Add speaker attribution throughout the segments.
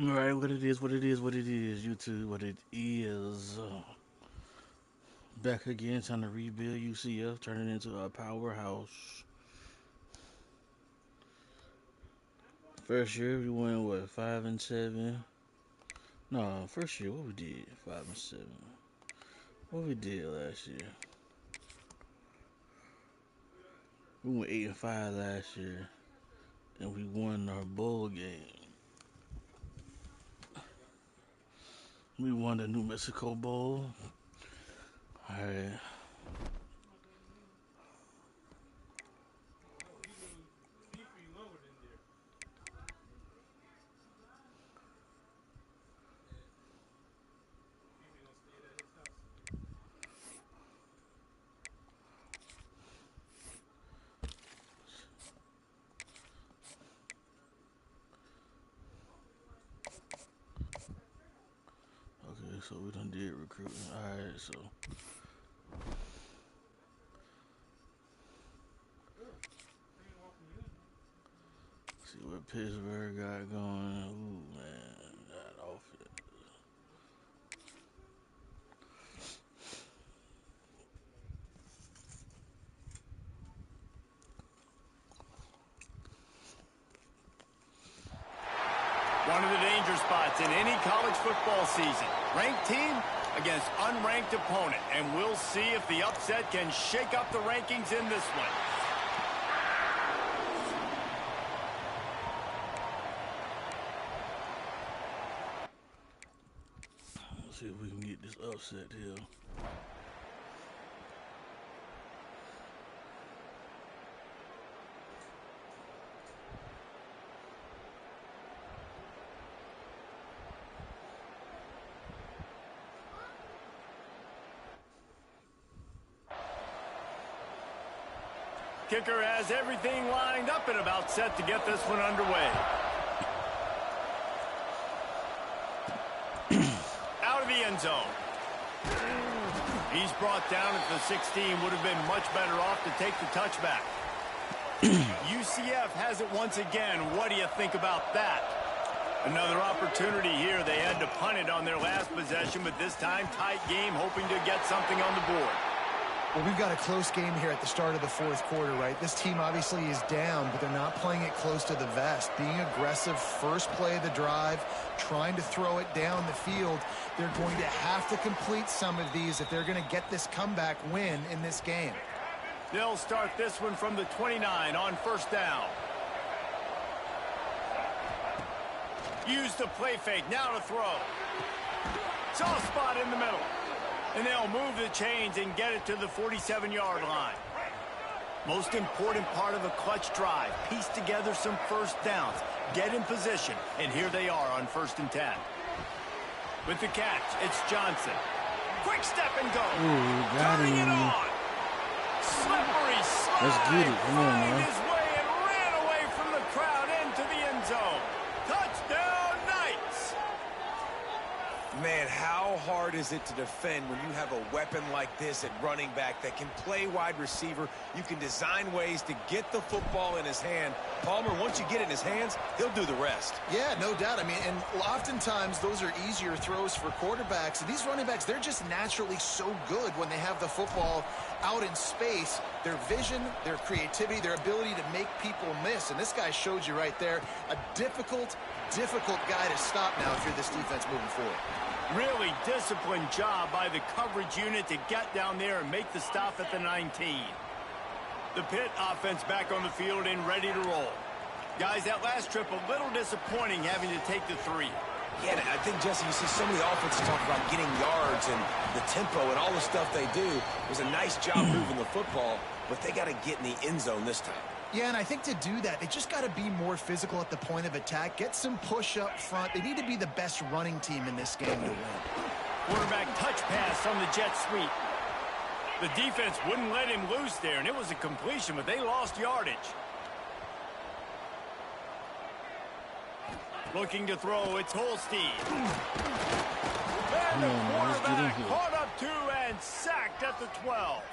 Speaker 1: All right, what it is, what it is, what it is, YouTube, what it is. Back again, trying to rebuild UCF, turn it into a powerhouse. First year we went what 5-7. No, first year what we did 5-7. What we did last year? We went 8-5 last year, and we won our bowl game. We won the New Mexico Bowl. All right. Okay, so we done did recruiting. All right, so see what Pittsburgh got going. Ooh man, that offense.
Speaker 2: One of the danger spots in any college football season. Ranked team against unranked opponent. And we'll see if the upset can shake up the rankings in this one.
Speaker 1: Let's see if we can get this upset here.
Speaker 2: Kicker has everything lined up and about set to get this one underway. Out of the end zone. He's brought down at the 16. Would have been much better off to take the touchback. UCF has it once again. What do you think about that? Another opportunity here. They had to punt it on their last possession, but this time tight game, hoping to get something on the board.
Speaker 3: Well, we've got a close game here at the start of the fourth quarter, right? This team obviously is down, but they're not playing it close to the vest. Being aggressive, first play of the drive, trying to throw it down the field. They're going to have to complete some of these if they're going to get this comeback win in this game.
Speaker 2: They'll start this one from the 29 on first down. Use the play fake, now to throw. Soft spot in the middle. And they'll move the chains and get it to the 47-yard line. Most important part of a clutch drive. Piece together some first downs. Get in position. And here they are on 1st and 10. With the catch, it's Johnson. Quick step and go.
Speaker 1: Ooh, got
Speaker 2: Turning
Speaker 1: him.
Speaker 2: it on. Slippery slide.
Speaker 1: Let's get it. Come on,
Speaker 2: Find
Speaker 1: man.
Speaker 2: his way and ran away from the crowd into the end zone. Touchdown, Knights.
Speaker 4: Man, how hard is it to defend when you have a weapon like this at running back that can play wide receiver? You can design ways to get the football in his hand. Palmer, once you get it in his hands, he'll do the rest.
Speaker 3: Yeah, no doubt. I mean, and oftentimes those are easier throws for quarterbacks. And these running backs, they're just naturally so good when they have the football out in space. Their vision, their creativity, their ability to make people miss. And this guy showed you right there, a difficult guy to stop now if you're this defense moving forward.
Speaker 2: Really disciplined job by the coverage unit to get down there and make the stop at the 19. The Pitt offense back on the field and ready to roll. Guys, that last trip a little disappointing having to take the 3.
Speaker 4: Yeah, I think, Jesse, you see some of the offenses talk about getting yards and the tempo and all the stuff they do. It was a nice job moving the football, but they got to get in the end zone this time.
Speaker 3: Yeah, and I think to do that, they just got to be more physical at the point of attack. Get some push up front. They need to be the best running team in this game to win.
Speaker 2: Quarterback touch pass on the jet sweep. The defense wouldn't let him loose there, and it was a completion, but they lost yardage. Looking to throw, it's Holstein. And the quarterback caught up to and sacked at the 12.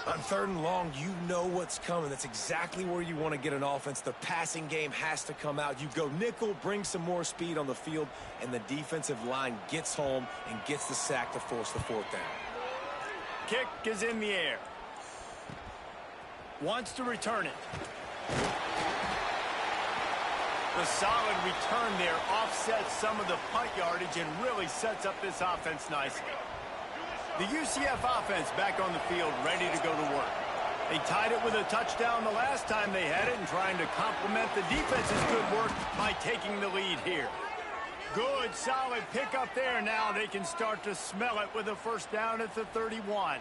Speaker 4: On 3rd and long, you know what's coming. That's exactly where you want to get an offense. The passing game has to come out. You go nickel, bring some more speed on the field, and the defensive line gets home and gets the sack to force the 4th down.
Speaker 2: Kick is in the air. Wants to return it. The solid return there offsets some of the punt yardage and really sets up this offense nicely. The UCF offense back on the field, ready to go to work. They tied it with a touchdown the last time they had it and trying to complement the defense's good work by taking the lead here. Good, solid pickup there. Now they can start to smell it with a 1st down at the 31.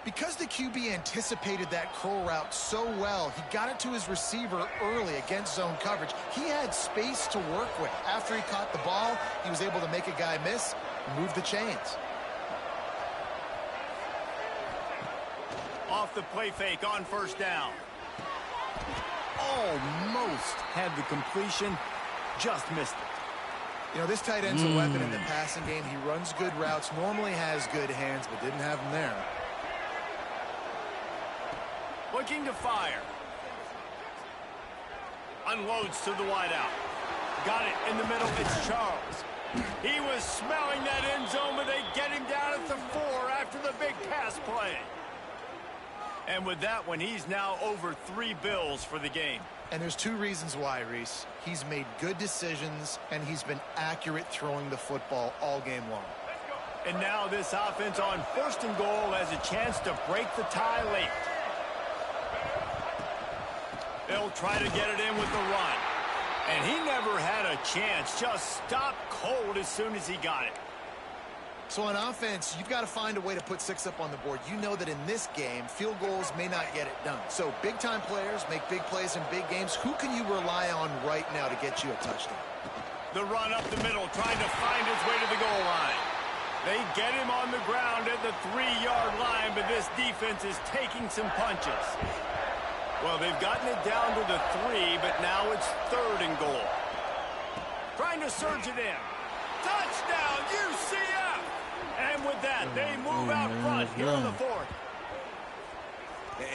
Speaker 3: Because the QB anticipated that curl route so well, he got it to his receiver early against zone coverage. He had space to work with. After he caught the ball, he was able to make a guy miss, move the chains.
Speaker 2: Off the play fake on 1st down. Almost had the completion, just missed it.
Speaker 3: You know, this tight end's a weapon in the passing game. He runs good routes, normally has good hands, but didn't have them there.
Speaker 2: Looking to fire. Unloads to the wideout. Got it in the middle. It's Charles. He was smelling that end zone, but they get him down at the 4 after the big pass play. And with that one, he's now over 3 bills for the game.
Speaker 3: And there's 2 reasons why, Reese. He's made good decisions, and he's been accurate throwing the football all game long.
Speaker 2: And now this offense on 1st and goal has a chance to break the tie late. They'll try to get it in with the run. And he never had a chance. Just stopped cold as soon as he got it.
Speaker 3: So on offense, you've got to find a way to put 6 up on the board. You know that in this game, field goals may not get it done. So big-time players make big plays in big games. Who can you rely on right now to get you a touchdown?
Speaker 2: The run up the middle, trying to find his way to the goal line. They get him on the ground at the 3-yard line, but this defense is taking some punches. Well, they've gotten it down to the 3, but now it's 3rd and goal. Trying to surge it in. Touchdown, UCF! And with that, they move out front here in the 4th.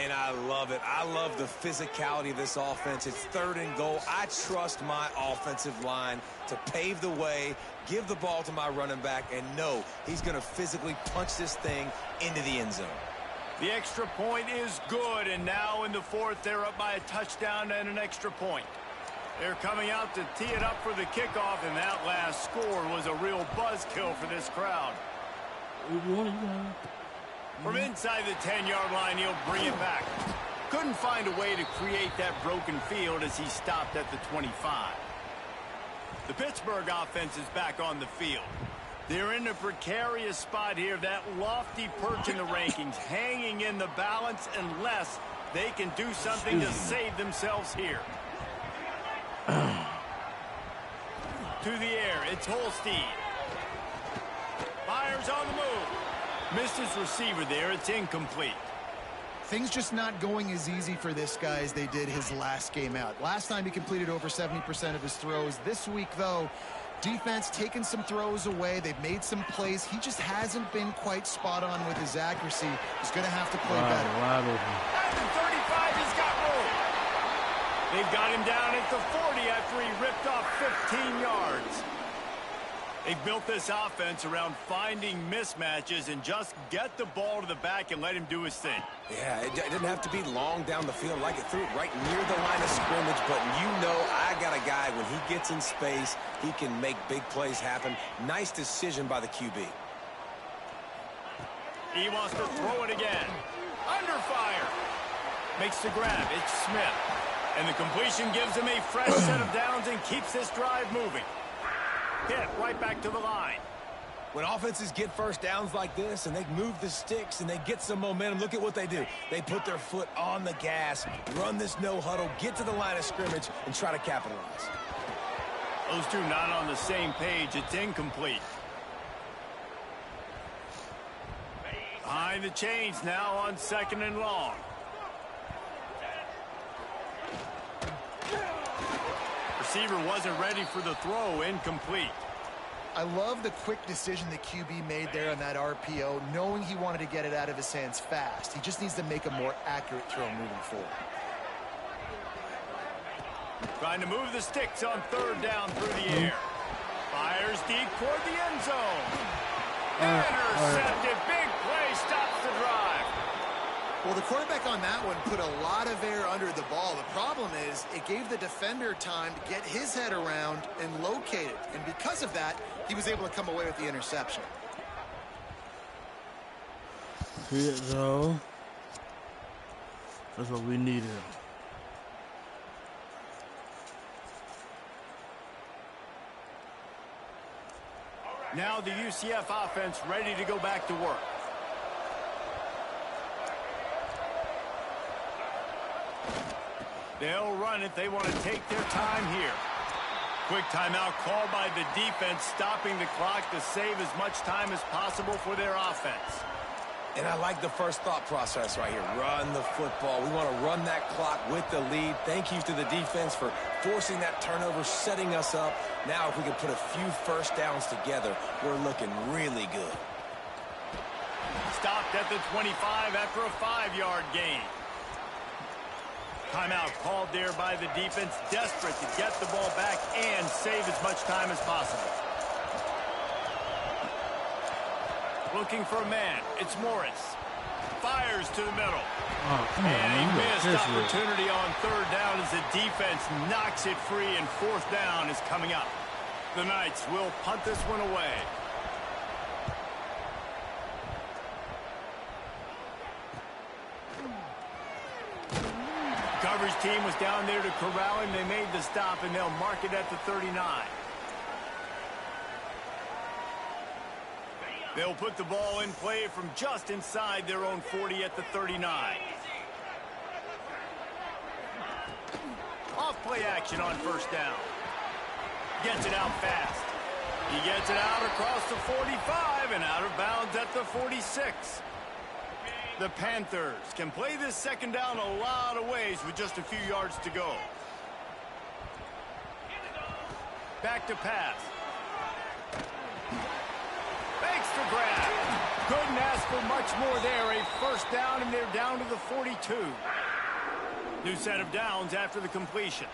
Speaker 4: And I love it. I love the physicality of this offense. It's 3rd and goal. I trust my offensive line to pave the way, give the ball to my running back, and know he's going to physically punch this thing into the end zone.
Speaker 2: The extra point is good, and now in the 4th, they're up by a touchdown and an extra point. They're coming out to tee it up for the kickoff, and that last score was a real buzzkill for this crowd. From inside the 10-yard line, he'll bring it back. Couldn't find a way to create that broken field as he stopped at the 25. The Pittsburgh offense is back on the field. They're in a precarious spot here, that lofty perch in the rankings, hanging in the balance unless they can do something to save themselves here. To the air, it's Holstein. Fires on the move. Missed his receiver there, it's incomplete.
Speaker 3: Things just not going as easy for this guy as they did his last game out. Last time he completed over 70% of his throws. This week, though, defense taking some throws away. They've made some plays. He just hasn't been quite spot on with his accuracy. He's going to have to play better.
Speaker 2: At the 35, he's got room. They've got him down at the 40 after he ripped off 15 yards. They've built this offense around finding mismatches and just get the ball to the back and let him do his thing.
Speaker 4: Yeah, it didn't have to be long down the field. Like it threw it right near the line of scrimmage, but you know I got a guy, when he gets in space, he can make big plays happen. Nice decision by the QB.
Speaker 2: He wants to throw it again. Under fire. Makes the grab. It's Smith. And the completion gives him a fresh set of downs and keeps this drive moving. Hit right back to the line.
Speaker 4: When offenses get first downs like this and they move the sticks and they get some momentum, look at what they do. They put their foot on the gas, run this no huddle, get to the line of scrimmage, and try to capitalize.
Speaker 2: Those two not on the same page. It's incomplete. Behind the chains now on 2nd and long. Receiver wasn't ready for the throw. Incomplete.
Speaker 3: I love the quick decision the QB made there on that RPO, knowing he wanted to get it out of his hands fast. He just needs to make a more accurate throw moving forward.
Speaker 2: Trying to move the sticks on third down through the air. Fires deep toward the end zone. Intercepted. Big play stops the drive.
Speaker 3: Well, the quarterback on that one put a lot of air under the ball. The problem is it gave the defender time to get his head around and locate it. And because of that, he was able to come away with the interception.
Speaker 1: Yeah, so that's what we needed.
Speaker 2: Now the UCF offense ready to go back to work. They'll run it. They want to take their time here. Quick timeout called by the defense, stopping the clock to save as much time as possible for their offense.
Speaker 4: And I like the first thought process right here. Run the football. We want to run that clock with the lead. Thank you to the defense for forcing that turnover, setting us up. Now if we can put a few first downs together, we're looking really good.
Speaker 2: Stopped at the 25 after a 5-yard gain. Timeout called there by the defense, desperate to get the ball back and save as much time as possible. Looking for a man. It's Morris. Fires to the middle. And a missed opportunity on third down as the defense knocks it free, and fourth down is coming up. The Knights will punt this one away. Coverage team was down there to corral him. They made the stop, and they'll mark it at the 39. They'll put the ball in play from just inside their own 40 at the 39. Off play action on first down. Gets it out fast. He gets it out across the 45 and out of bounds at the 46. The Panthers can play this second down a lot of ways with just a few yards to go. Back to pass. Fakes the grab. Couldn't ask for much more there. A first down, and they're down to the 42. New set of downs after the completion.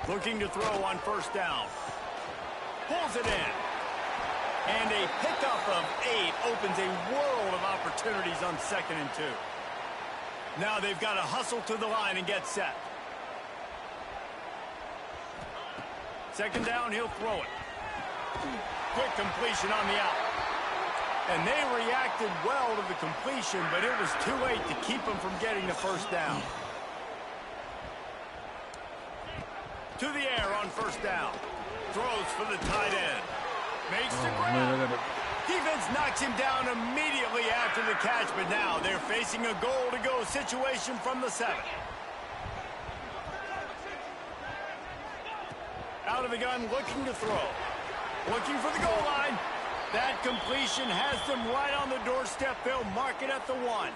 Speaker 2: Looking to throw on first down. Pulls it in. And a pickup of 8 opens a world of opportunities on 2nd and 2. Now they've got to hustle to the line and get set. Second down, he'll throw it. Quick completion on the out. And they reacted well to the completion, but it was too late to keep them from getting the first down. To the air on first down. Throws for the tight end. Makes the grab. Defense knocks him down immediately after the catch, but now they're facing a goal-to-go situation from the 7. Out of the gun, looking to throw. Looking for the goal line. That completion has them right on the doorstep. They'll mark it at the 1.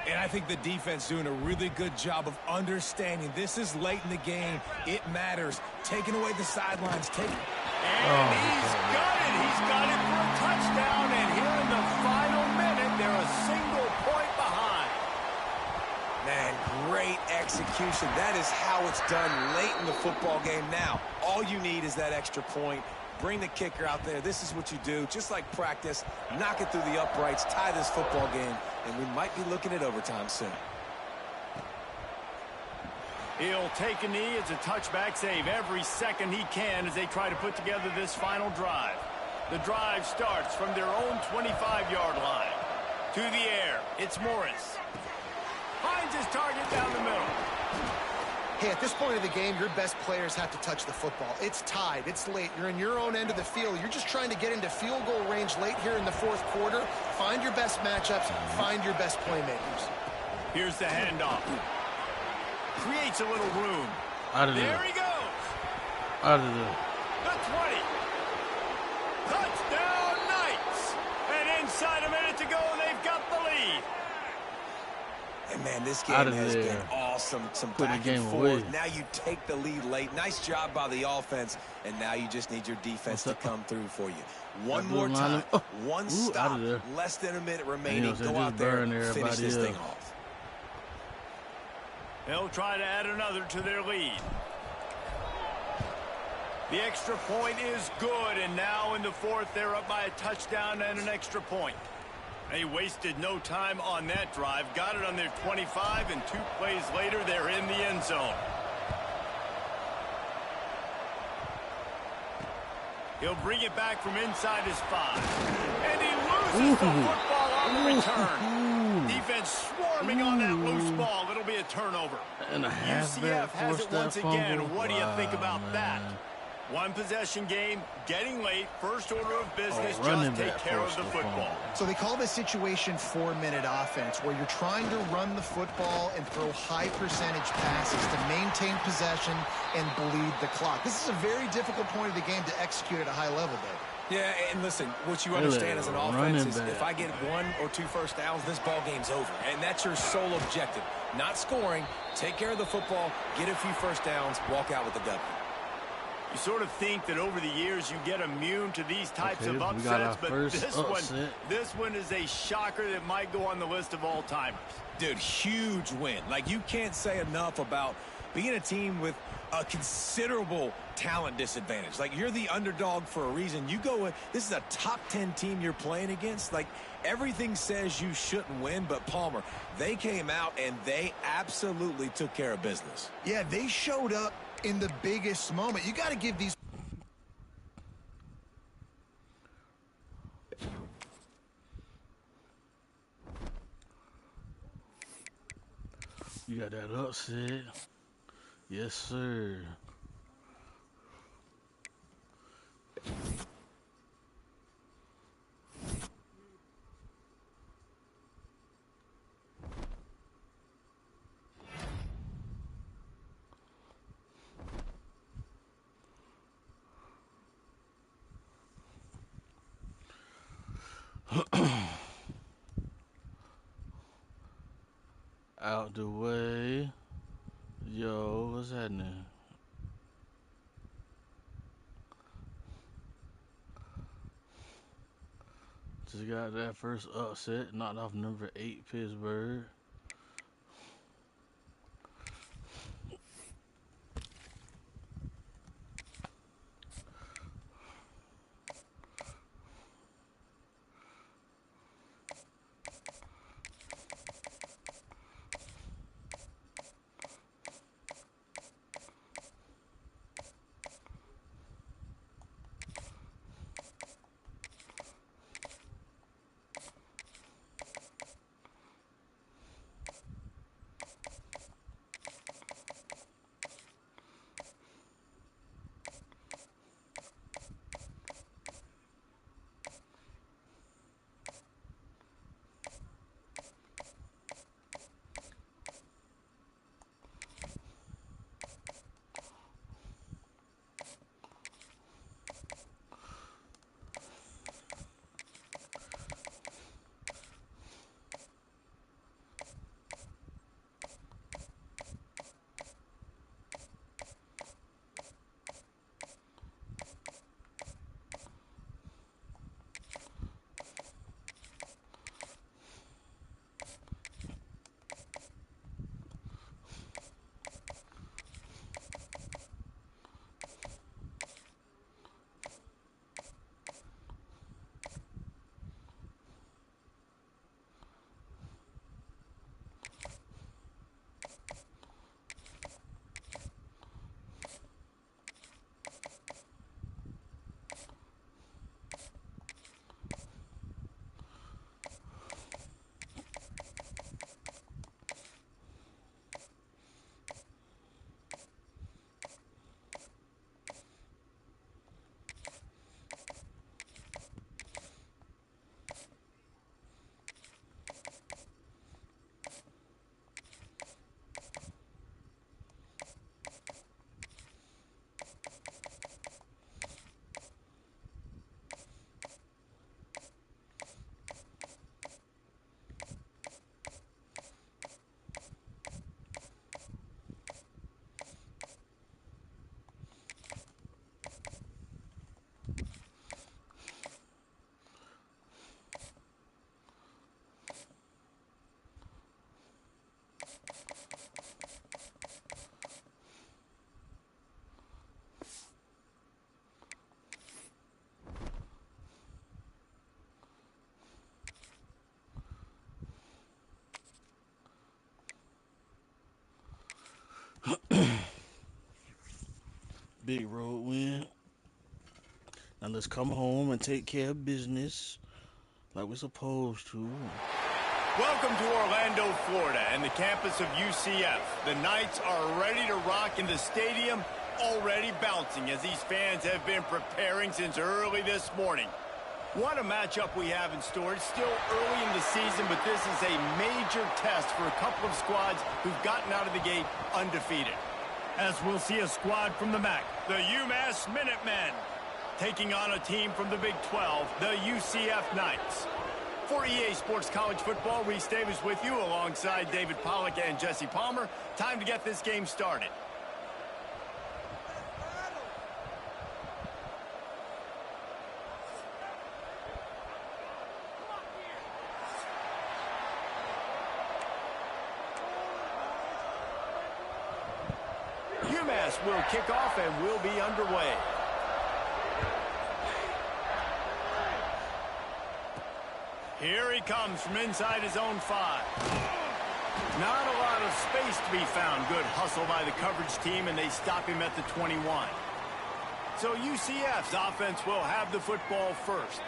Speaker 4: And I think the defense doing a really good job of understanding this is late in the game. It matters. Taking away the sidelines.
Speaker 2: And he's got it. He's got it for a touchdown. And here in the final minute, they're a single point behind.
Speaker 4: Man, great execution. That is how it's done late in the football game. Now, all you need is that extra point. Bring the kicker out there. This is what you do. Just like practice, knock it through the uprights, tie this football game, and we might be looking at overtime soon.
Speaker 2: He'll take a knee. It's a touchback save every second he can as they try to put together this final drive. The drive starts from their own 25-yard line. To the air, it's Morris. Finds his target down the middle.
Speaker 3: Hey, at this point of the game, your best players have to touch the football. It's tied. It's late. You're in your own end of the field. You're just trying to get into field goal range late here in the fourth quarter. Find your best matchups. Find your best playmakers.
Speaker 2: Here's the handoff. Creates a little room.
Speaker 1: Out of there.
Speaker 2: There he goes.
Speaker 1: Out of there.
Speaker 2: The 20. Touchdown, Knights. And inside a minute to go, they've got the lead.
Speaker 4: And man, this game has been awesome. some
Speaker 1: Put the
Speaker 4: back and
Speaker 1: game
Speaker 4: forth.
Speaker 1: away.
Speaker 4: Now you take the lead late. Nice job by the offense, and now you just need your defense to come through for you. One more time, one stop, less than a minute remaining. Go out there and finish this thing off.
Speaker 2: They'll try to add another to their lead. The extra point is good, and now in the fourth, they're up by a touchdown and an extra point. They wasted no time on that drive, got it on their 25, and 2 plays later, they're in the end zone. He'll bring it back from inside his 5. And he loses the football on the return. Defense swarming on that loose ball. It'll be a turnover.
Speaker 1: And a
Speaker 2: UCF has it once again. What do you think about that?
Speaker 1: Man.
Speaker 2: One possession game, getting late, first order of business,
Speaker 1: running
Speaker 2: just take
Speaker 1: back
Speaker 2: care of
Speaker 1: forced
Speaker 2: the
Speaker 1: the
Speaker 2: football.
Speaker 3: So they call this situation 4-minute offense, where you're trying to run the football and throw high percentage passes to maintain possession and bleed the clock. This is a very difficult point of the game to execute at a high level, though.
Speaker 4: Yeah, and listen, what you understand as an offense is if I get 1 or 2 first downs, this ball game's over. And that's your sole objective. Not scoring, take care of the football, get a few first downs, walk out with the W.
Speaker 2: You sort of think that over the years you get immune to these types of upsets, but this one is a shocker that might go on the list of all-timers.
Speaker 4: Dude, huge win. Like, you can't say enough about being a team with a considerable talent disadvantage. Like, you're the underdog for a reason. You go in, this is a top 10 team you're playing against. Like, everything says you shouldn't win, but Palmer, they came out and they absolutely took care of business.
Speaker 3: Yeah, they showed up in the biggest moment. You got to give these.
Speaker 1: You got that upset. Yes, sir. Out the way. Yo, what's happening? Just got that first upset, knocked off number 8 Pittsburgh. big road win. Now let's come home and take care of business like we're supposed to.
Speaker 2: Welcome to Orlando, Florida, and the campus of UCF. The Knights are ready to rock in the stadium, already bouncing as these fans have been preparing since early this morning. What a matchup we have in store. It's still early in the season, but this is a major test for a couple of squads who've gotten out of the gate undefeated. As we'll see a squad from the MAC, the UMass Minutemen, taking on a team from the Big 12, the UCF Knights. For EA Sports College Football, Reese Davis with you alongside David Pollack and Jesse Palmer. Time to get this game started. UMass will kick off and will be underway. Here he comes from inside his own 5. Not a lot of space to be found. Good hustle by the coverage team, and they stop him at the 21. So UCF's offense will have the football first.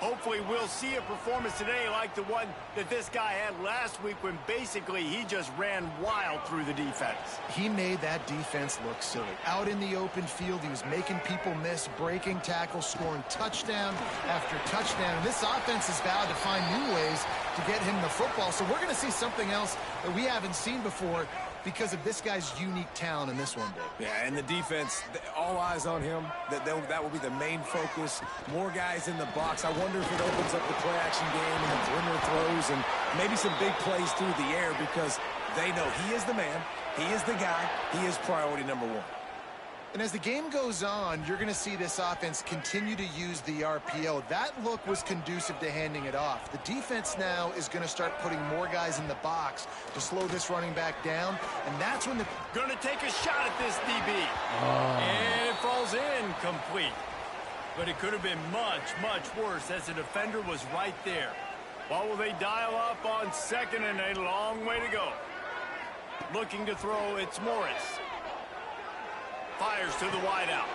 Speaker 2: Hopefully we'll see a performance today like the one that this guy had last week when basically he just ran wild through the defense.
Speaker 3: He made that defense look silly. Out in the open field, he was making people miss, breaking tackles, scoring touchdown after touchdown. And this offense has vowed to find new ways to get him the football. So we're going to see something else that we haven't seen before because of this guy's unique talent in this one, Dave.
Speaker 4: Yeah, and the defense, all eyes on him. That will be the main focus. More guys in the box. I wonder if it opens up the play-action game and the perimeter throws and maybe some big plays through the air because they know he is the man, he is the guy, he is priority number 1.
Speaker 3: And as the game goes on, you're going to see this offense continue to use the RPO. That look was conducive to handing it off. The defense now is going to start putting more guys in the box to slow this running back down, and that's when the...
Speaker 2: Going to take a shot at this DB. And it falls incomplete. But it could have been much, much worse as the defender was right there. What will they dial up on second and a long way to go? Looking to throw, it's Morris. Fires to the wideout.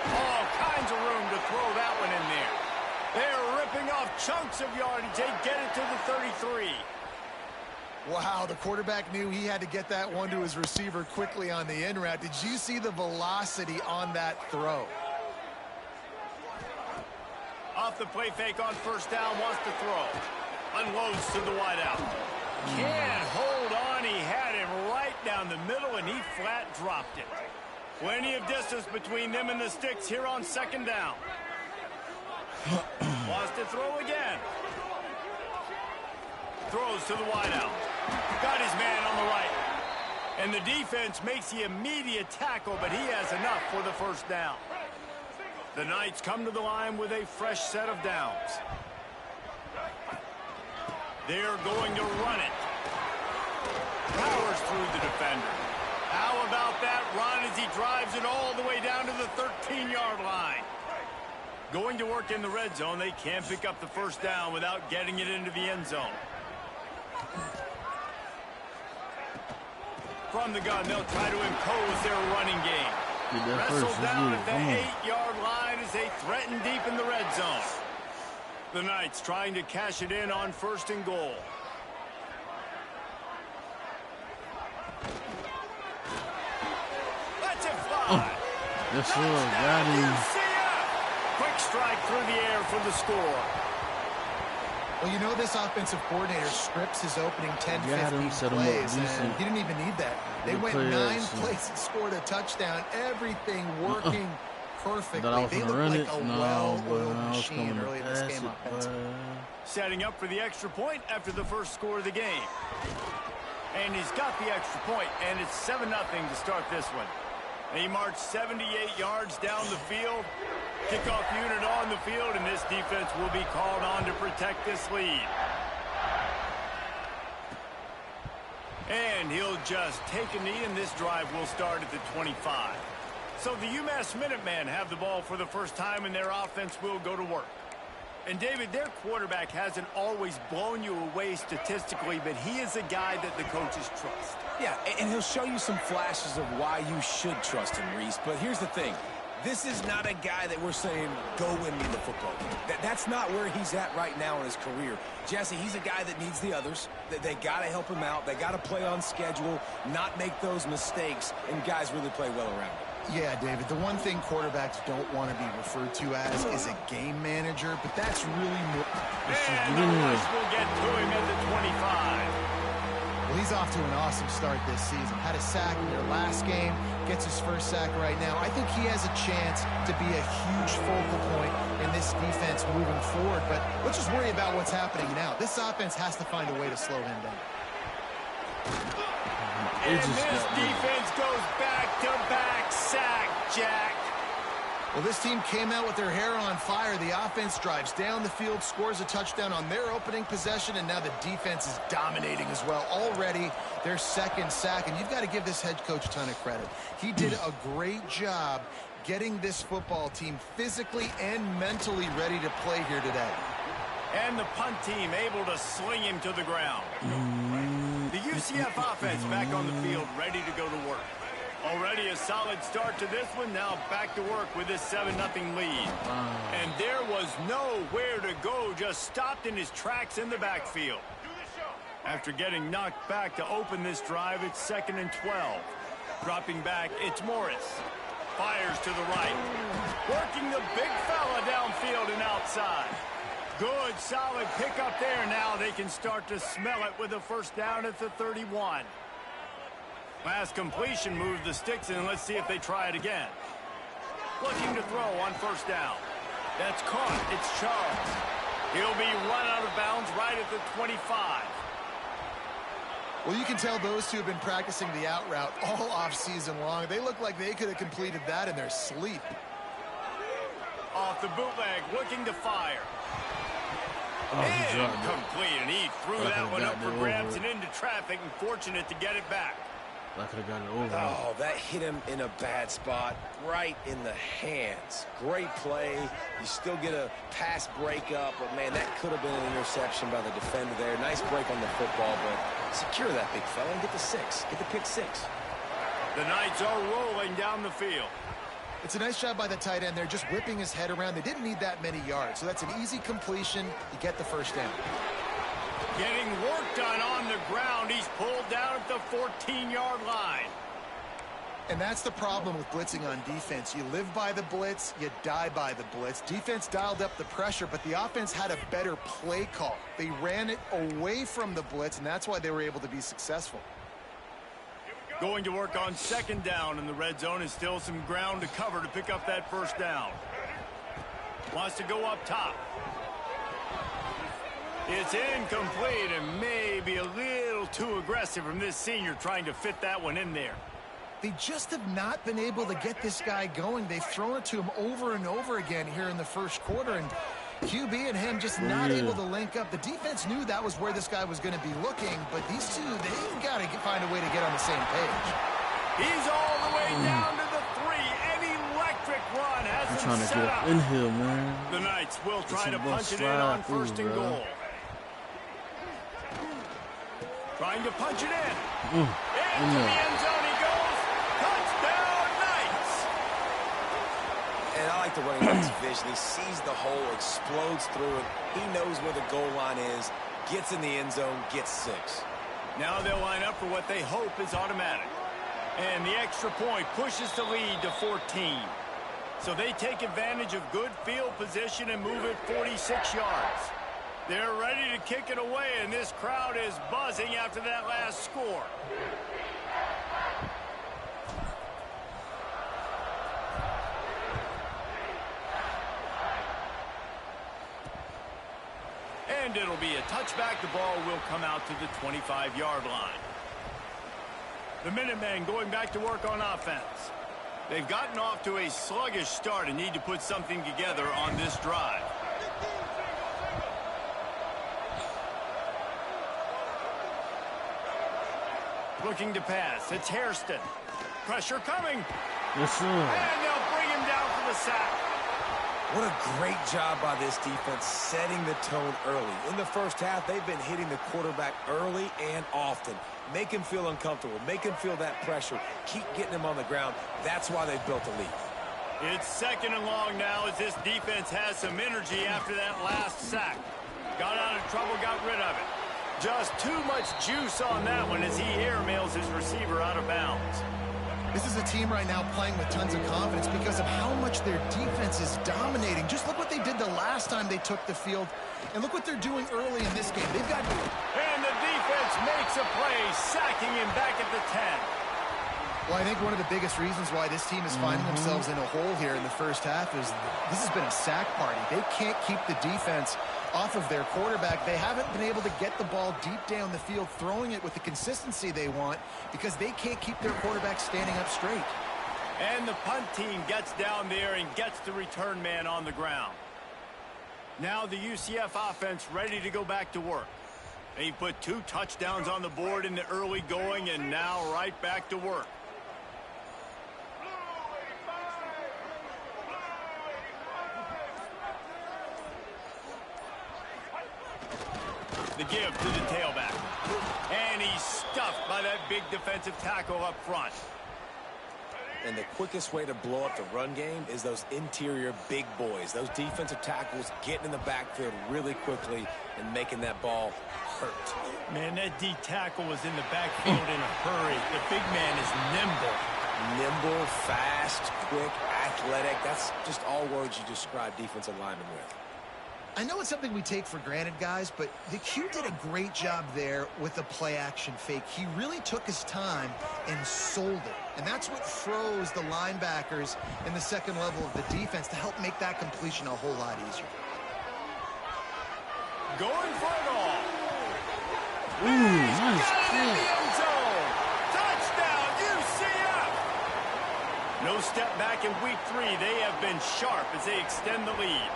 Speaker 2: All kinds of room to throw that one in there. They're ripping off chunks of yardage. They get it to the 33.
Speaker 3: Wow, the quarterback knew he had to get that one to his receiver quickly on the in route. Did you see the velocity on that throw?
Speaker 2: Off the play fake on first down, wants to throw. Unloads to the wideout. Can't hold on. He had him right down the middle, and he flat dropped it. Plenty of distance between them and the sticks here on second down. Wants to throw again. Throws to the wideout. Got his man on the right. And the defense makes the immediate tackle, but he has enough for the first down. The Knights come to the line with a fresh set of downs. They're going to run it. Powers through the defender. How about that run as he drives it all the way down to the 13-yard line? Going to work in the red zone. They can't pick up the first down without getting it into the end zone. From the gun, they'll try to impose their running game. Wrestled down at the 8-yard line as they threaten deep in the red zone. The Knights trying to cash it in on first and goal. Let's it fly.
Speaker 1: Yes, sir. Got him.
Speaker 2: Quick strike through the air for the score.
Speaker 3: Well, you know this offensive coordinator strips his opening 10, 15 plays, and he didn't even need that. They went 9 plays and scored a touchdown. Everything working perfectly. They looked like a well-oiled machine early in this game offensively.
Speaker 2: Setting up for the extra point after the first score of the game. And he's got the extra point, and it's 7-0 to start this one. They march 78 yards down the field. Kickoff unit on the field, and this defense will be called on to protect this lead. And he'll just take a knee, and this drive will start at the 25. So the UMass Minutemen have the ball for the first time, and their offense will go to work. And, David, their quarterback hasn't always blown you away statistically, but he is a guy that the coaches trust.
Speaker 4: Yeah, and he'll show you some flashes of why you should trust him, Reese. But here's the thing. This is not a guy that we're saying, go win me the football game. That's not where he's at right now in his career. Jesse, he's a guy that needs the others. They got to help him out. They got to play on schedule, not make those mistakes, and guys really play well around him.
Speaker 3: Yeah, David, the one thing quarterbacks don't want to be referred to as is a game manager, but that's really more.
Speaker 2: And the rush will get to him at the 25.
Speaker 3: Well, he's off to an awesome start this season. Had a sack in their last game, gets his first sack right now. I think he has a chance to be a huge focal point in this defense moving forward, but let's just worry about what's happening now. This offense has to find a way to slow him down.
Speaker 2: And this defense goes back-to-back sack, Jack.
Speaker 3: Well, this team came out with their hair on fire. The offense drives down the field, scores a touchdown on their opening possession, and now the defense is dominating as well. Already their second sack, and you've got to give this head coach a ton of credit. He did a great job getting this football team physically and mentally ready to play here today.
Speaker 2: And the punt team able to sling him to the ground. The UCF offense back on the field, ready to go to work. Already a solid start to this one. Now back to work with this 7-0 lead. And there was nowhere to go, just stopped in his tracks in the backfield. After getting knocked back to open this drive, it's 2nd and 12. Dropping back, it's Morris. Fires to the right. Working the big fella downfield and outside. Good, solid pickup there. Now they can start to smell it with a first down at the 31. Last completion moves the sticks in. Let's see if they try it again. Looking to throw on first down. That's caught. It's Charles. He'll be run out of bounds right at the 25.
Speaker 3: Well, you can tell those two have been practicing the out route all off season long. They look like they could have completed that in their sleep.
Speaker 2: Off the bootleg, looking to fire. Incomplete, and he threw that one up for grabs and into traffic, and fortunate to get it back.
Speaker 1: I could have got it over.
Speaker 4: Oh, that hit him in a bad spot, right in the hands. Great play. You still get a pass breakup, but, man, that could have been an interception by the defender there. Nice break on the football, but secure that big fella and get the 6. Get the pick 6.
Speaker 2: The Knights are rolling down the field.
Speaker 3: It's a nice job by the tight end there, just whipping his head around. They didn't need that many yards, so that's an easy completion. You get the first down.
Speaker 2: Getting work done on the ground. He's pulled down at the 14-yard line.
Speaker 3: And that's the problem with blitzing on defense. You live by the blitz, you die by the blitz. Defense dialed up the pressure, but the offense had a better play call. They ran it away from the blitz, and that's why they were able to be successful.
Speaker 2: Going to work on 2nd down, and the red zone is still some ground to cover to pick up that first down. Wants to go up top. It's incomplete and maybe a little too aggressive from this senior trying to fit that one in there.
Speaker 3: They just have not been able to get this guy going. They've thrown it to him over and over again here in the first quarter, and QB and him just not able to link up. The defense knew that was where this guy was going to be looking, but these two, they've got to find a way to get on the same page.
Speaker 2: He's all the way down to the 3. An electric run has him set up.
Speaker 1: In here, man.
Speaker 2: The Knights will try to punch it in on 1st and goal. Trying to punch it in. Into the end zone he goes. Touchdown, Knights.
Speaker 4: And I like the running back's vision. He sees the hole, explodes through it. He knows where the goal line is, gets in the end zone, gets 6.
Speaker 2: Now they'll line up for what they hope is automatic. And the extra point pushes the lead to 14. So they take advantage of good field position and move it 46 yards. They're ready to kick it away, and this crowd is buzzing after that last score. And it'll be a touchback. The ball will come out to the 25-yard line. The Minutemen going back to work on offense. They've gotten off to a sluggish start and need to put something together on this drive. Looking to pass. It's Hairston. Pressure coming.
Speaker 1: Yes, sir.
Speaker 2: And they'll bring him down for the sack.
Speaker 4: What a great job by this defense setting the tone early. In the first half, they've been hitting the quarterback early and often. Make him feel uncomfortable. Make him feel that pressure. Keep getting him on the ground. That's why they've built a lead.
Speaker 2: It's 2nd and long now as this defense has some energy after that last sack. Got out of trouble, got rid of it. Just too much juice on that one as he airmails his receiver out of bounds.
Speaker 3: This is a team right now playing with tons of confidence because of how much their defense is dominating. Just look what they did the last time they took the field, and look what they're doing early in this game. They've got...
Speaker 2: And the defense makes a play, sacking him back at the 10.
Speaker 3: Well, I think one of the biggest reasons why this team is finding themselves in a hole here in the first half is this has been a sack party. They can't keep the defense off of their quarterback. They haven't been able to get the ball deep down the field, throwing it with the consistency they want because they can't keep their quarterback standing up straight.
Speaker 2: And the punt team gets down there and gets the return man on the ground. Now the UCF offense ready to go back to work. They put 2 touchdowns on the board in the early going and now right back to work. The give to the tailback. And he's stuffed by that big defensive tackle up front.
Speaker 4: And the quickest way to blow up the run game is those interior big boys. Those defensive tackles getting in the backfield really quickly and making that ball hurt.
Speaker 2: Man, that D tackle was in the backfield in a hurry. The big man is nimble.
Speaker 4: Nimble, fast, quick, athletic. That's just all words you describe defensive linemen with.
Speaker 3: I know it's something we take for granted, guys, but the Q did a great job there with the play-action fake. He really took his time and sold it. And that's what froze the linebackers in the second level of the defense to help make that completion a whole lot easier.
Speaker 2: Going for it all.
Speaker 1: Ooh, nice
Speaker 2: End
Speaker 1: kick.
Speaker 2: zone. Touchdown, UCF. No step back in week 3. They have been sharp as they extend the lead.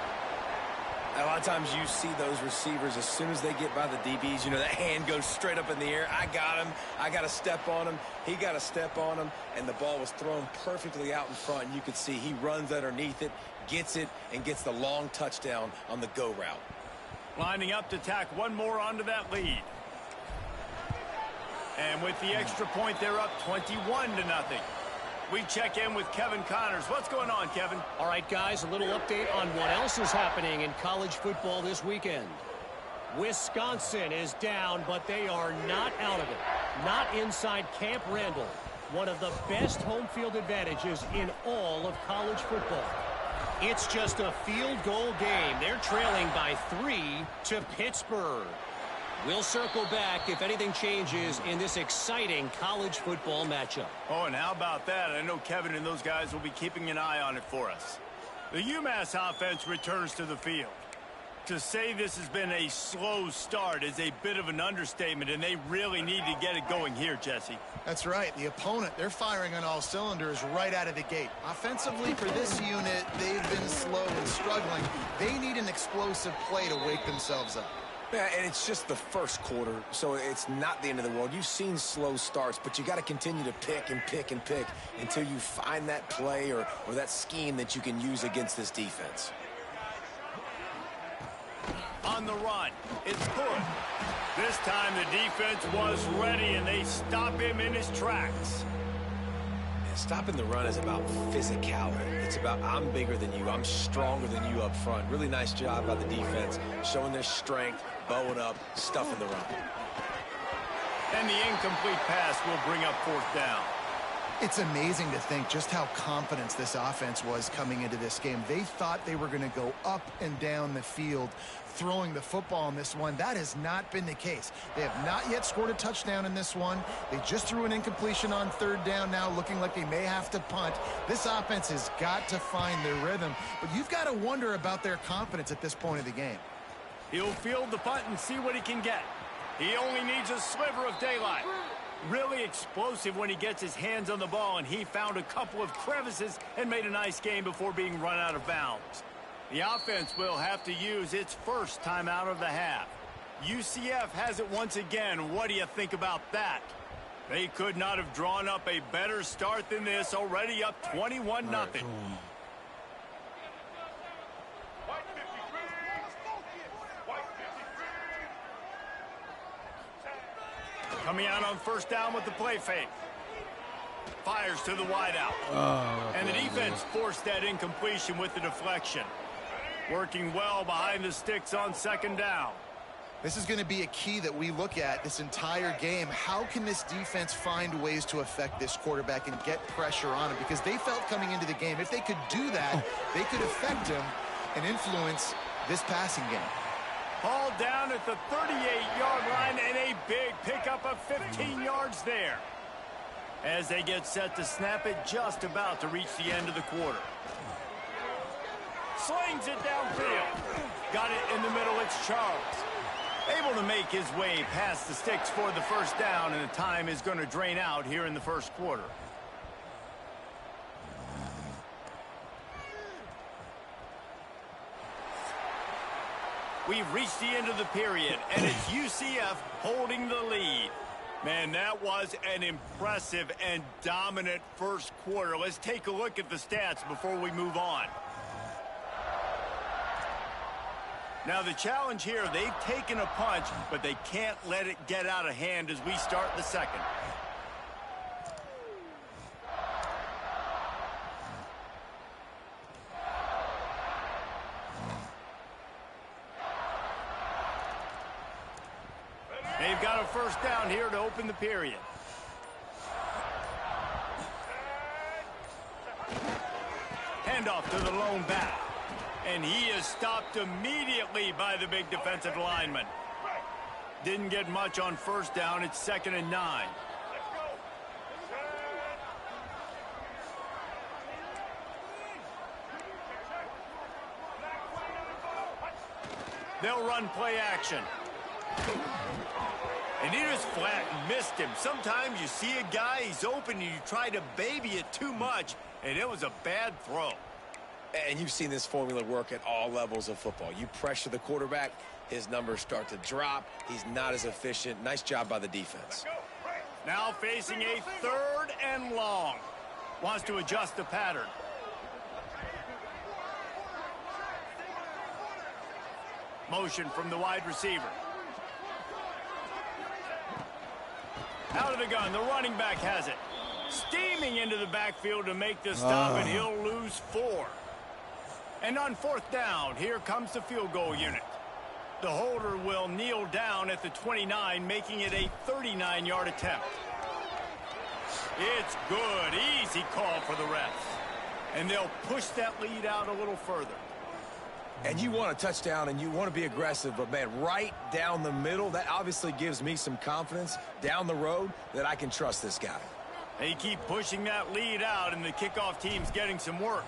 Speaker 4: A lot of times you see those receivers, as soon as they get by the DBs, you know, that hand goes straight up in the air. I got him. I got to step on him. He got to step on him. And the ball was thrown perfectly out in front. And you could see he runs underneath it, gets it, and gets the long touchdown on the go route.
Speaker 2: Lining up to tack one more onto that lead. And with the extra point, they're up 21-0. We check in with Kevin Connors. What's going on, Kevin?
Speaker 5: All right, guys, a little update on what else is happening in college football this weekend. Wisconsin is down, but they are not out of it. Not inside Camp Randall, one of the best home field advantages in all of college football. It's just a field goal game. They're trailing by 3 to Pittsburgh. We'll circle back if anything changes in this exciting college football matchup.
Speaker 2: Oh, and how about that? I know Kevin and those guys will be keeping an eye on it for us. The UMass offense returns to the field. To say this has been a slow start is a bit of an understatement, and they really need to get it going here, Jesse.
Speaker 3: That's right. The opponent, they're firing on all cylinders right out of the gate. Offensively, for this unit, they've been slow and struggling. They need an explosive play to wake themselves up.
Speaker 4: Yeah, and it's just the first quarter, so it's not the end of the world. You've seen slow starts, but you got to continue to pick and pick and pick until you find that play or that scheme that you can use against this defense.
Speaker 2: On the run, it's Hood. This time the defense was ready, and they stop him in his tracks.
Speaker 4: Stopping the run is about physicality. It's about I'm bigger than you. I'm stronger than you up front. Really nice job by the defense, showing their strength, bowing up, stuffing the run.
Speaker 2: And the incomplete pass will bring up 4th down.
Speaker 3: It's amazing to think just how confident this offense was coming into this game. They thought they were going to go up and down the field throwing the football in this one. That has not been the case. They have not yet scored a touchdown in this one. They just threw an incompletion on 3rd down now, looking like they may have to punt. This offense has got to find their rhythm, but you've got to wonder about their confidence at this point of the game.
Speaker 2: He'll field the punt and see what he can get. He only needs a sliver of daylight. Really explosive when he gets his hands on the ball, and he found a couple of crevices and made a nice game before being run out of bounds. The offense will have to use its first timeout of the half. UCF has it once again. What do you think about that? They could not have drawn up a better start than this, already up 21-0. Coming out on first down with the play fake. Fires to the wideout. And the defense forced that incompletion with the deflection. Working well behind the sticks on second down.
Speaker 3: This is going to be a key that we look at this entire game. How can this defense find ways to affect this quarterback and get pressure on him? Because they felt coming into the game, if they could do that, they could affect him and influence this passing game.
Speaker 2: Ball down at the 38-yard line and a big pickup of 15 yards there. As they get set to snap it, just about to reach the end of the quarter. Slings it downfield. Got it in the middle, it's Charles. Able to make his way past the sticks for the first down, and the time is going to drain out here in the first quarter. We've reached the end of the period, and it's UCF holding the lead. Man, that was an impressive and dominant first quarter. Let's take a look at the stats before we move on. Now, the challenge here, they've taken a punch, but they can't let it get out of hand as we start the second. They've got a first down here to open the period. Handoff to the lone back. And he is stopped immediately by the big defensive lineman. Didn't get much on first down. It's 2nd and 9. They'll run play action. And he just flat missed him. Sometimes you see a guy, he's open, and you try to baby it too much, and it was a bad throw.
Speaker 4: And you've seen this formula work at all levels of football. You pressure the quarterback, his numbers start to drop. He's not as efficient. Nice job by the defense.
Speaker 2: Now facing a 3rd and long. Wants to adjust the pattern. Motion from the wide receiver. Out of the gun, the running back has it. Steaming into the backfield to make the stop, and he'll lose 4. And on 4th down, here comes the field goal unit. The holder will kneel down at the 29, making it a 39-yard attempt. It's good. Easy call for the refs. And they'll push that lead out a little further.
Speaker 4: And you want a touchdown, and you want to be aggressive, but, man, right down the middle, that obviously gives me some confidence down the road that I can trust this guy.
Speaker 2: They keep pushing that lead out, and the kickoff team's getting some work.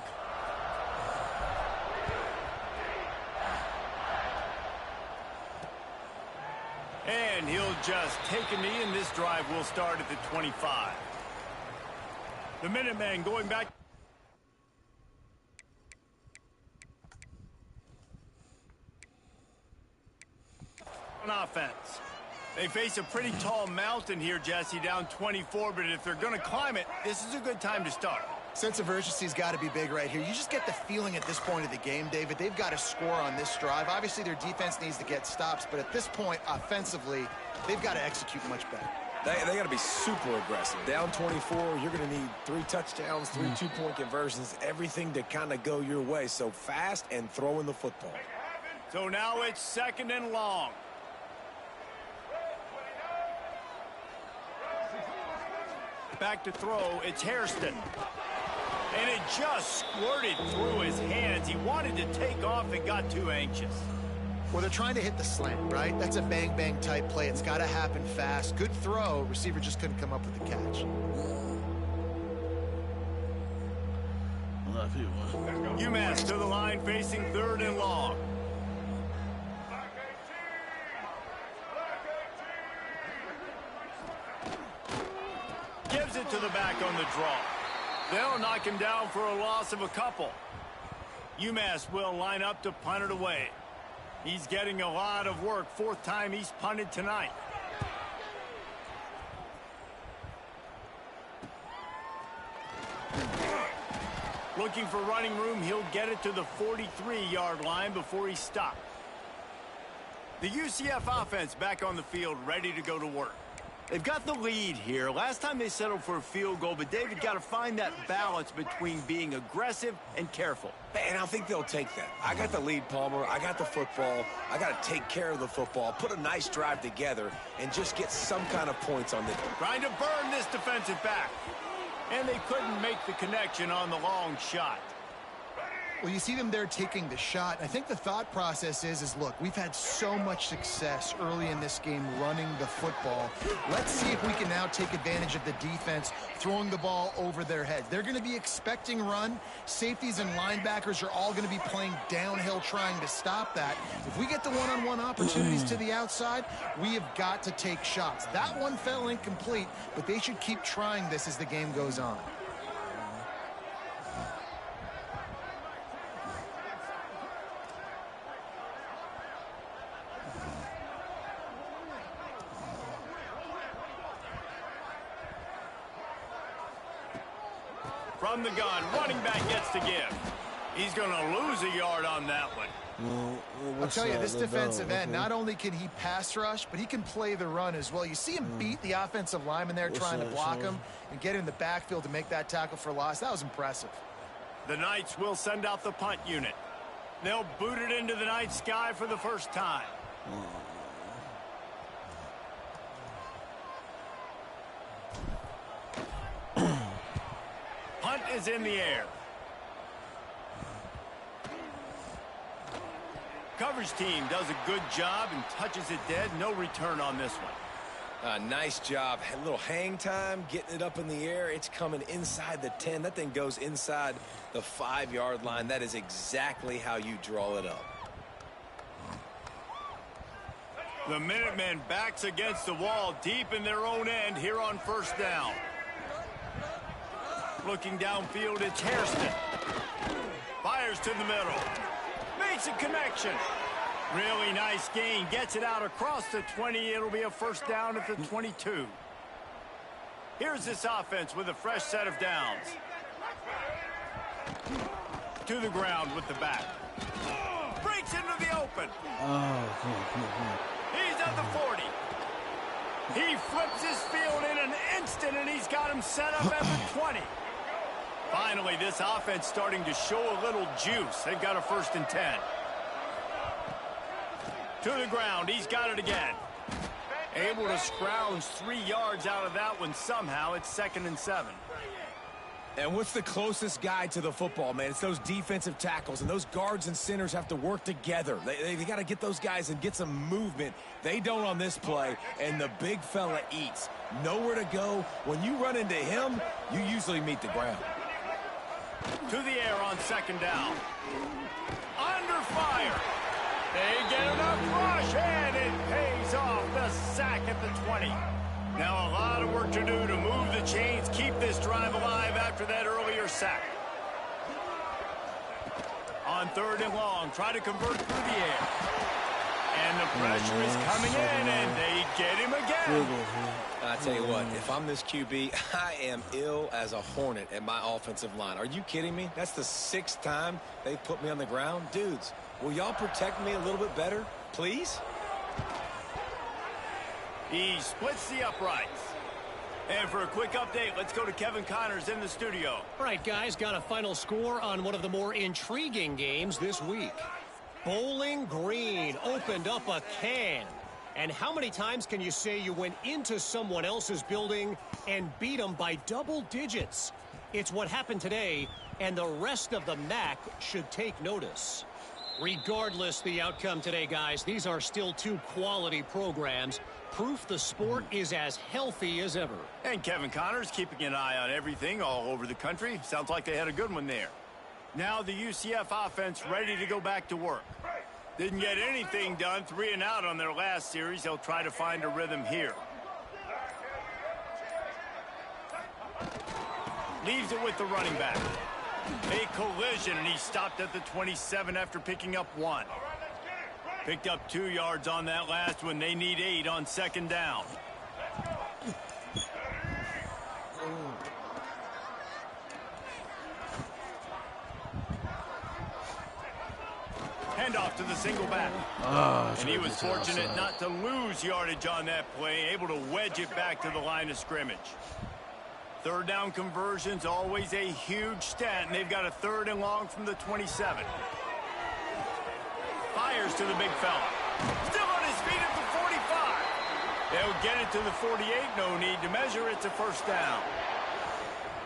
Speaker 2: And he'll just take a knee, and this drive will start at the 25. The Minutemen going back. On offense. They face a pretty tall mountain here, Jesse, down 24, but if they're going to climb it, this is a good time to start.
Speaker 3: Sense of urgency's got to be big right here. You just get the feeling at this point of the game, David, they've got to score on this drive. Obviously, their defense needs to get stops, but at this point, offensively, they've got to execute much better.
Speaker 4: They got to be super aggressive. Down 24, you're going to need 3 touchdowns, 3 two-point conversions, everything to kind of go your way. So fast and throwing the football.
Speaker 2: So now it's 2nd and long. Back to throw, it's Hairston. And it just squirted through his hands. He wanted to take off and got too anxious.
Speaker 3: Well, they're trying to hit the slant, right? That's a bang-bang type play. It's got to happen fast. Good throw. Receiver just couldn't come up with the catch.
Speaker 2: UMass to the line facing 3rd and long. Gives it to the back on the draw. They'll knock him down for a loss of a couple. UMass will line up to punt it away. He's getting a lot of work. 4th time he's punted tonight. Looking for running room. He'll get it to the 43-yard line before he's stopped. The UCF offense back on the field, ready to go to work. They've got the lead here. Last time they settled for a field goal, but David got to find that balance between being aggressive and careful.
Speaker 4: And I think they'll take that. I got the lead, Palmer. I got the football. I got to take care of the football, put a nice drive together, and just get some kind of points on this.
Speaker 2: Trying to burn this defensive back. And they couldn't make the connection on the long shot.
Speaker 3: Well, you see them there taking the shot. I think the thought process is look, we've had so much success early in this game running the football. Let's see if we can now take advantage of the defense throwing the ball over their heads. They're going to be expecting run. Safeties and linebackers are all going to be playing downhill trying to stop that. If we get the one-on-one opportunities to the outside, we have got to take shots. That one fell incomplete, but they should keep trying this as the game goes on.
Speaker 2: From the gun, running back gets to give. He's going to lose a yard on that one.
Speaker 3: I'll tell you, this defensive end, not only can he pass rush, but he can play the run as well. You see him beat the offensive lineman there trying to block him and get in the backfield to make that tackle for loss. That was impressive.
Speaker 2: The Knights will send out the punt unit. They'll boot it into the night sky for the first time. Punt is in the air. Coverage team does a good job and touches it dead. No return on this one.
Speaker 4: Nice job. A little hang time, getting it up in the air. It's coming inside the 10. That thing goes inside the 5-yard line. That is exactly how you draw it up.
Speaker 2: The Minutemen backs against the wall deep in their own end here on first down. Looking downfield, it's Hairston. Fires to the middle. Makes a connection. Really nice gain. Gets it out across the 20. It'll be a first down at the 22. Here's this offense with a fresh set of downs. To the ground with the back. Breaks into the open.
Speaker 1: Oh, come on.
Speaker 2: He's at the 40. He flips his field in an instant, and he's got him set up at the 20. Finally, this offense starting to show a little juice. They've got a 1st and 10. To the ground. He's got it again. Able to scrounge 3 yards out of that one somehow. It's 2nd and 7.
Speaker 4: And what's the closest guy to the football, man? It's those defensive tackles, and those guards and centers have to work together. They got to get those guys and get some movement. They don't on this play, and the big fella eats. Nowhere to go. When you run into him, you usually meet the ground.
Speaker 2: To the air on 2nd down. Under fire. They get enough rush, and it pays off. The sack at the 20. Now a lot of work to do to move the chains, keep this drive alive after that earlier sack. On 3rd and long, try to convert through the air. And the pressure is coming in, and they get him again.
Speaker 4: I tell you what, if I'm this QB, I am ill as a hornet at my offensive line. Are you kidding me? That's the 6th time they've put me on the ground. Dudes, will y'all protect me a little bit better, please?
Speaker 2: He splits the uprights. And for a quick update, let's go to Kevin Connors in the studio.
Speaker 5: All right, guys, got a final score on one of the more intriguing games this week. Bowling Green opened up a can. And how many times can you say you went into someone else's building and beat them by double digits? It's what happened today, and the rest of the MAC should take notice. Regardless the outcome today, guys, these are still 2 quality programs. Proof the sport is as healthy as ever.
Speaker 2: And Kevin Connors keeping an eye on everything all over the country. Sounds like they had a good one there. Now the UCF offense ready to go back to work. Didn't get anything done, 3 and out on their last series. They'll try to find a rhythm here. Leaves it with the running back. A collision, and he stopped at the 27 after picking up 1. Picked up 2 yards on that last one. They need 8 on 2nd down. Handoff to the single back. And he was fortunate not to lose yardage on that play, able to wedge it back to the line of scrimmage. Third down conversions, always a huge stat, and they've got a 3rd and long from the 27. Fires to the big fella. Still on his feet at the 45. They'll get it to the 48. No need to measure. It's a 1st down.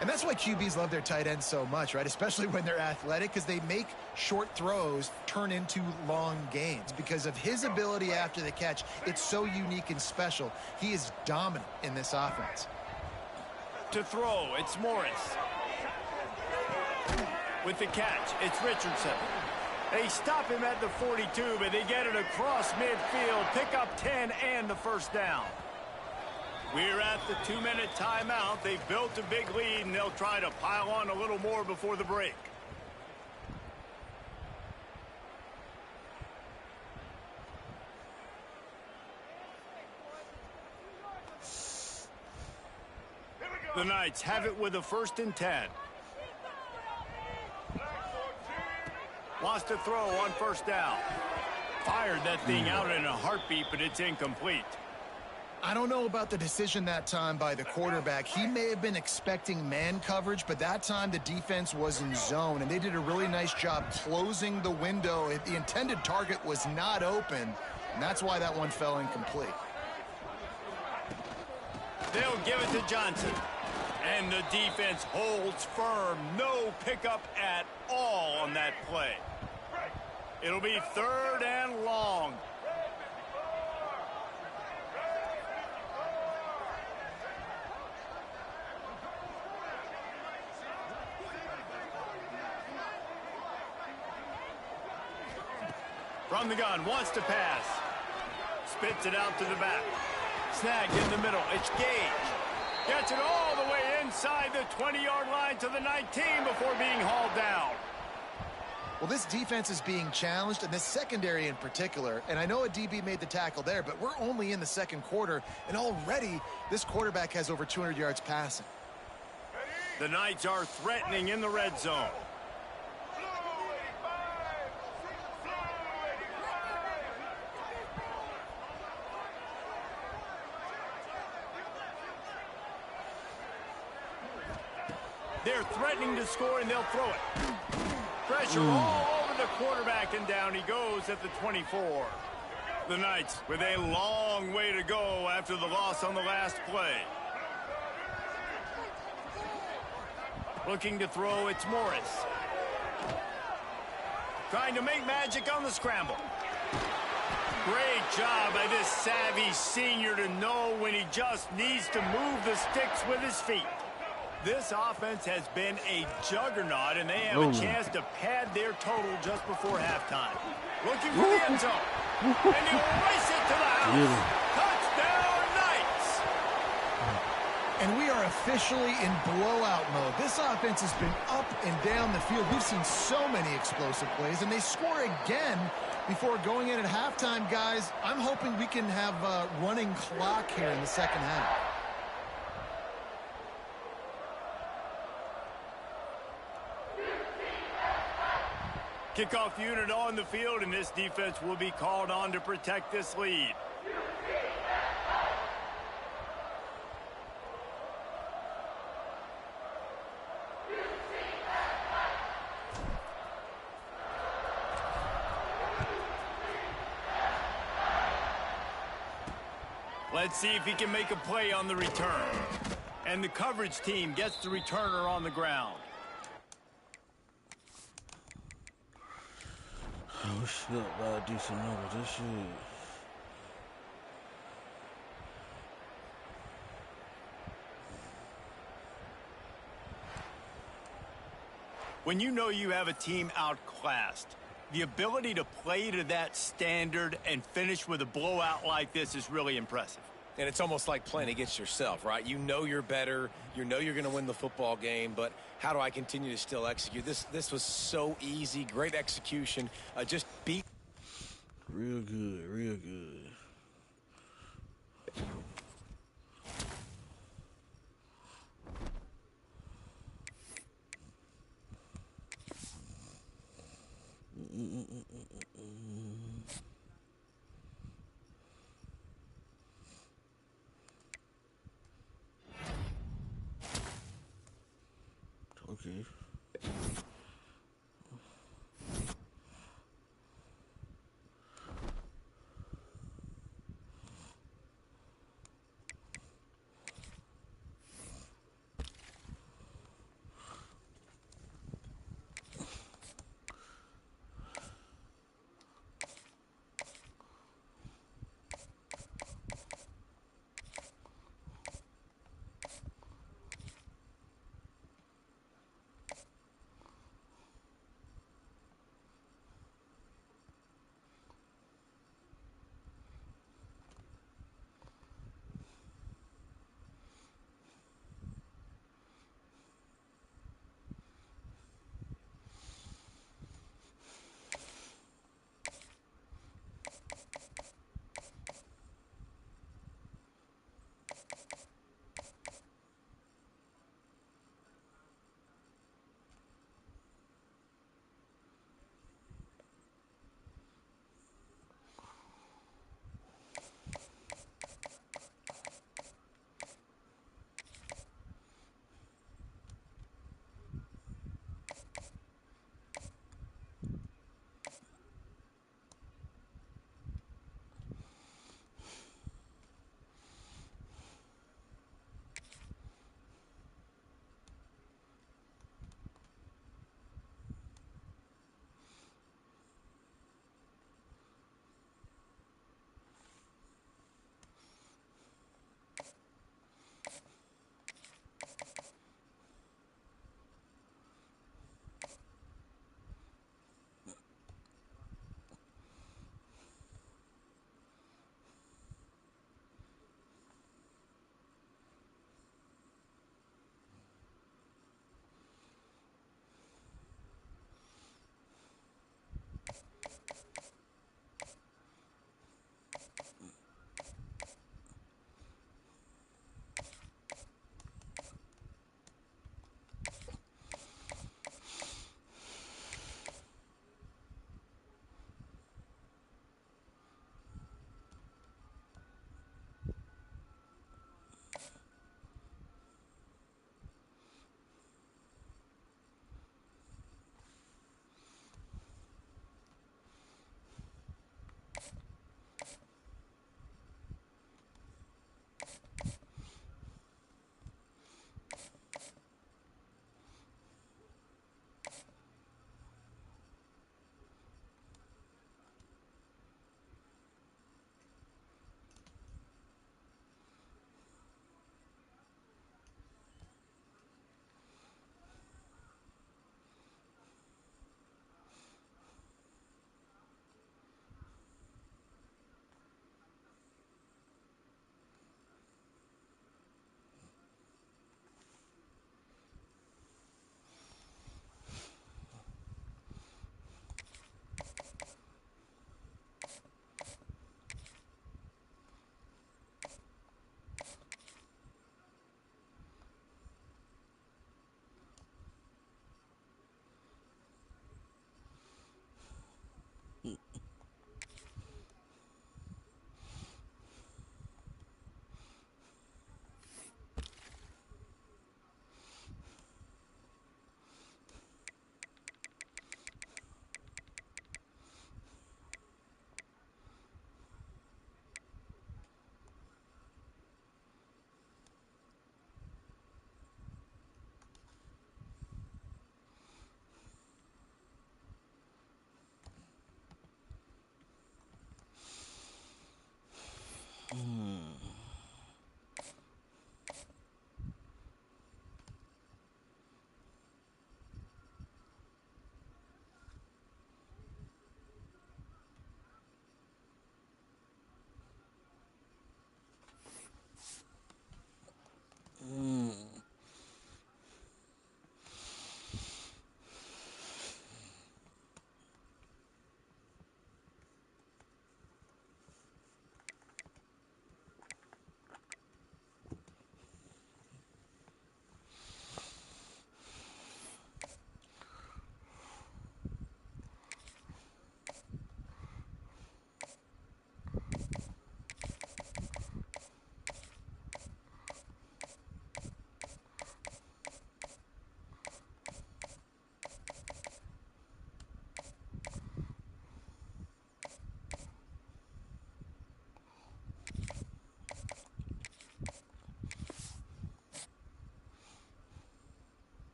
Speaker 3: And that's why QBs love their tight ends so much, right? Especially when they're athletic, because they make short throws turn into long gains. Because of his ability after the catch, it's so unique and special. He is dominant in this offense.
Speaker 2: To throw, it's Morris. With the catch, it's Richardson. They stop him at the 42, but they get it across midfield, pick up 10 and the 1st down. We're at the 2-minute timeout. They've built a big lead, and they'll try to pile on a little more before the break. The Knights have it with a 1st and 10. Wants to throw on 1st down. Fired that thing out in a heartbeat, but it's incomplete.
Speaker 3: I don't know about the decision that time by the quarterback. He may have been expecting man coverage, but that time the defense was in zone, and they did a really nice job closing the window. The intended target was not open, and that's why that one fell incomplete.
Speaker 2: They'll give it to Johnson. And the defense holds firm. No pickup at all on that play. It'll be 3rd and long. From the gun, wants to pass. Spits it out to the back. Snagged in the middle. It's Gage. Gets it all the way inside the 20-yard line to the 19 before being hauled down.
Speaker 3: Well, this defense is being challenged, and this secondary in particular. And I know a DB made the tackle there, but we're only in the 2nd quarter, and already this quarterback has over 200 yards passing.
Speaker 2: The Knights are threatening in the red zone. They're threatening to score, and they'll throw it. Pressure all over the quarterback, and down he goes at the 24. The Knights with a long way to go after the loss on the last play. Looking to throw, it's Morris. Trying to make magic on the scramble. Great job by this savvy senior to know when he just needs to move the sticks with his feet. This offense has been a juggernaut, and they have a chance to pad their total just before halftime. Looking for the end zone. And he'll race it to the house. Touchdown, Knights!
Speaker 3: And we are officially in blowout mode. This offense has been up and down the field. We've seen so many explosive plays, and they score again before going in at halftime, guys. I'm hoping we can have a running clock here in the 2nd half.
Speaker 2: Kickoff unit on the field, and this defense will be called on to protect this lead. Let's see if he can make a play on the return. And the coverage team gets the returner on the ground.
Speaker 1: Oh, shit, about a decent number. This shit.
Speaker 2: When you know you have a team outclassed, the ability to play to that standard and finish with a blowout like this is really impressive.
Speaker 4: And it's almost like playing against yourself, right? You know you're better. You know you're going to win the football game, but how do I continue to still execute? This was so easy. Great execution. Just beat.
Speaker 1: Real good, real good.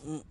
Speaker 1: Damn,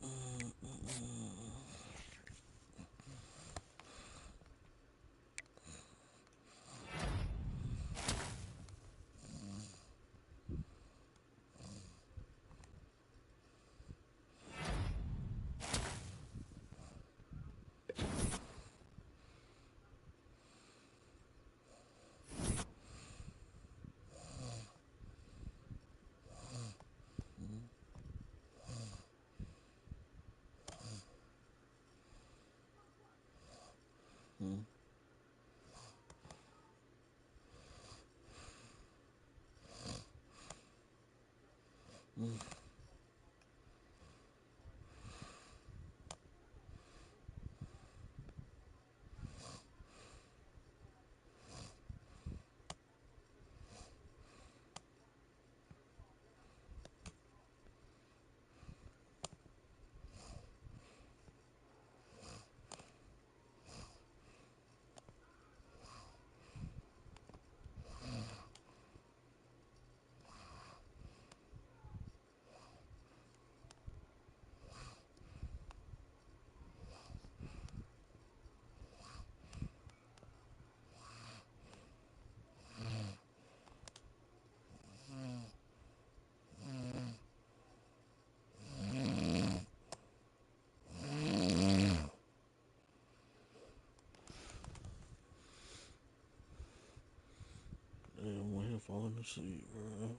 Speaker 1: when he falling asleep, bro.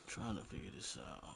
Speaker 1: Trying to figure this out.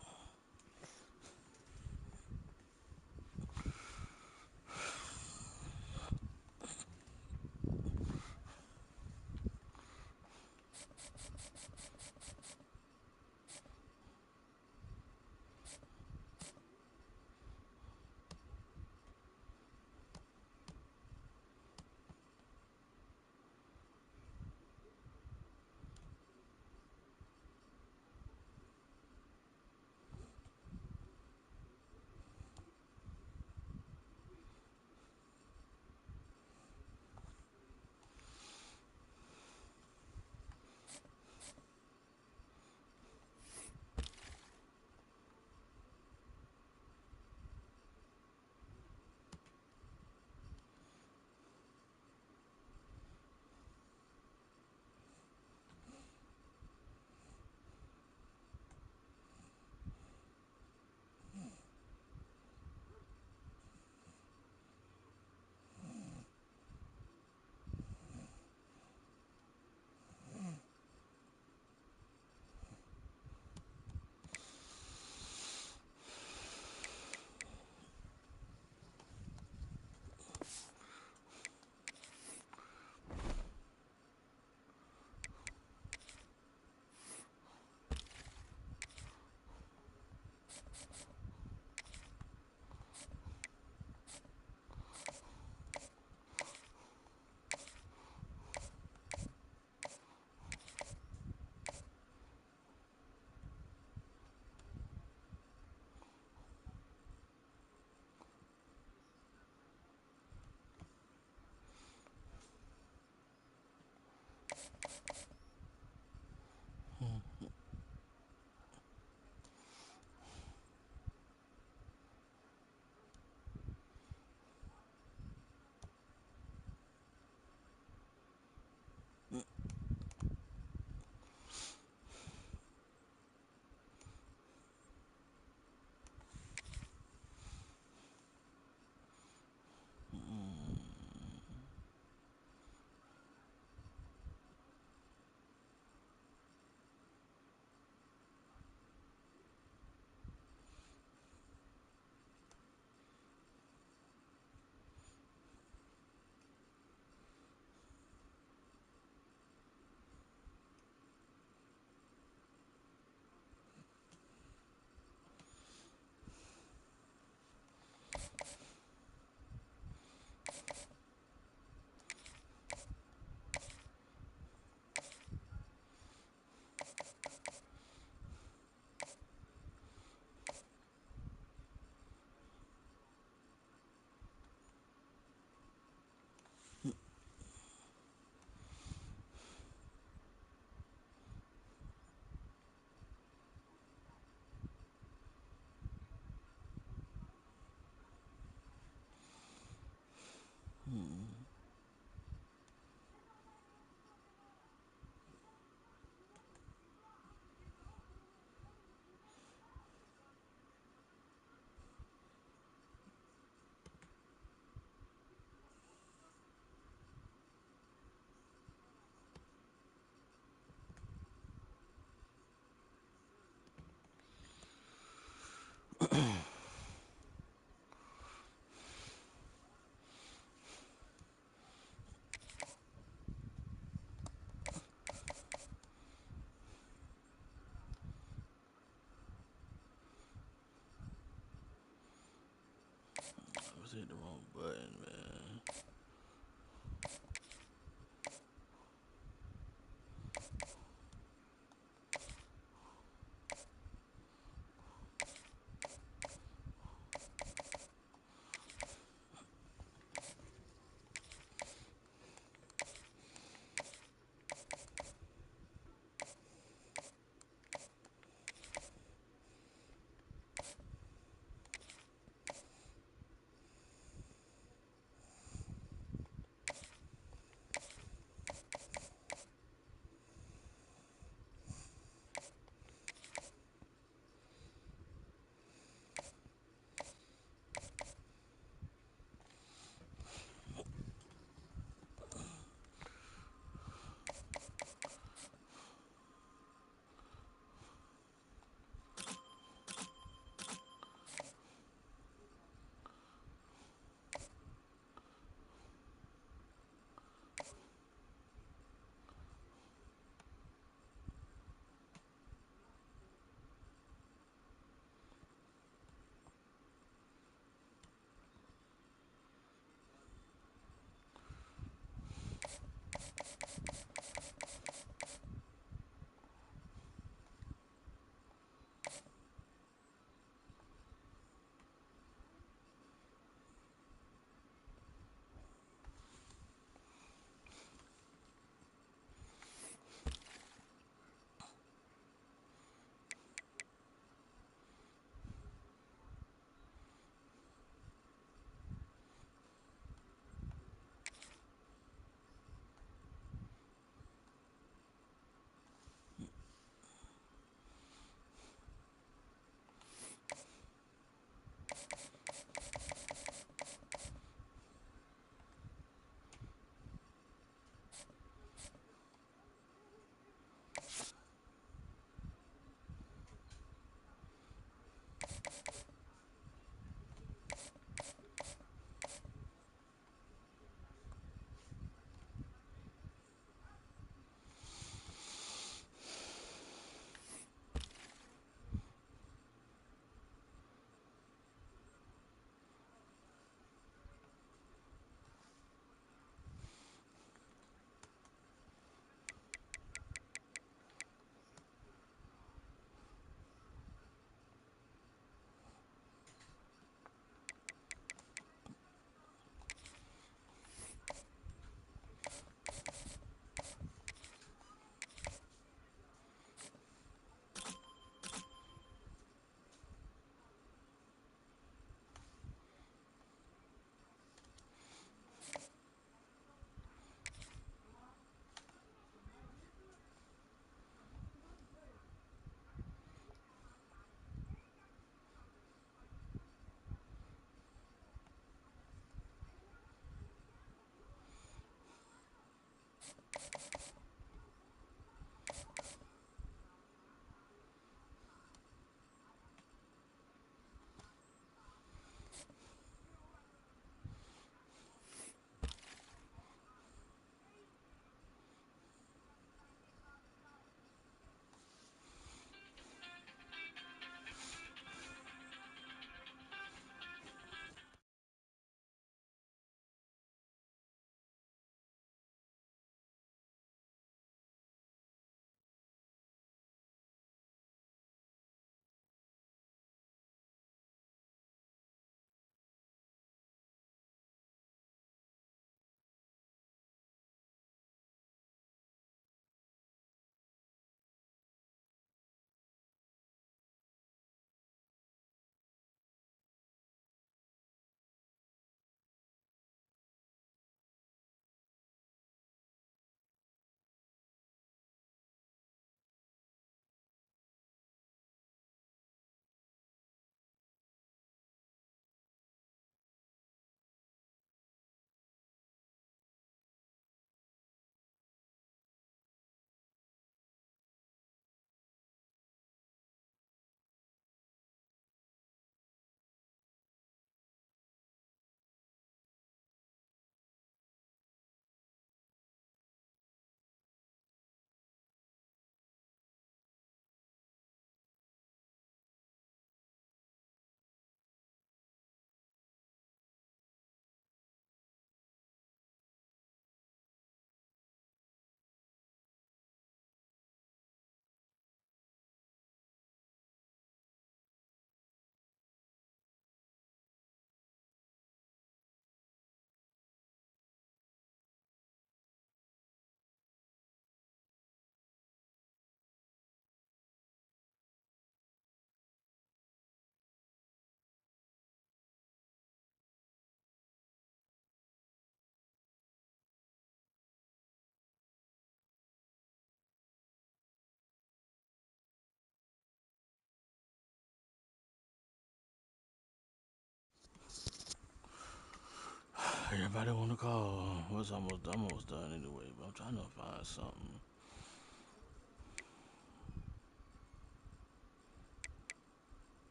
Speaker 1: Anybody want to call? What's almost done anyway, but I'm trying to find something.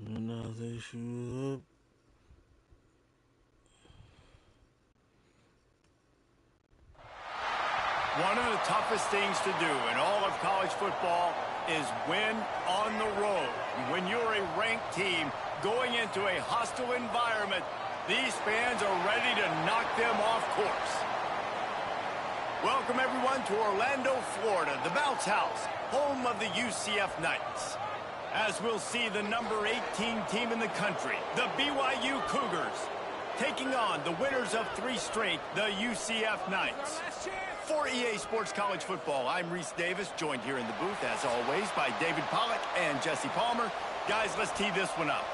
Speaker 1: Now they shoot up.
Speaker 2: One of the toughest things to do in all of college football is win on the road. When you're a ranked team going into a hostile environment, these fans are ready to knock them off course. Welcome, everyone, to Orlando, Florida, the Bounce House, home of the UCF Knights. As we'll see the number 18 team in the country, the BYU Cougars, taking on the winners of 3 straight, the UCF Knights. For EA Sports College Football, I'm Reese Davis, joined here in the booth, as always, by David Pollack and Jesse Palmer. Guys, let's tee this one up.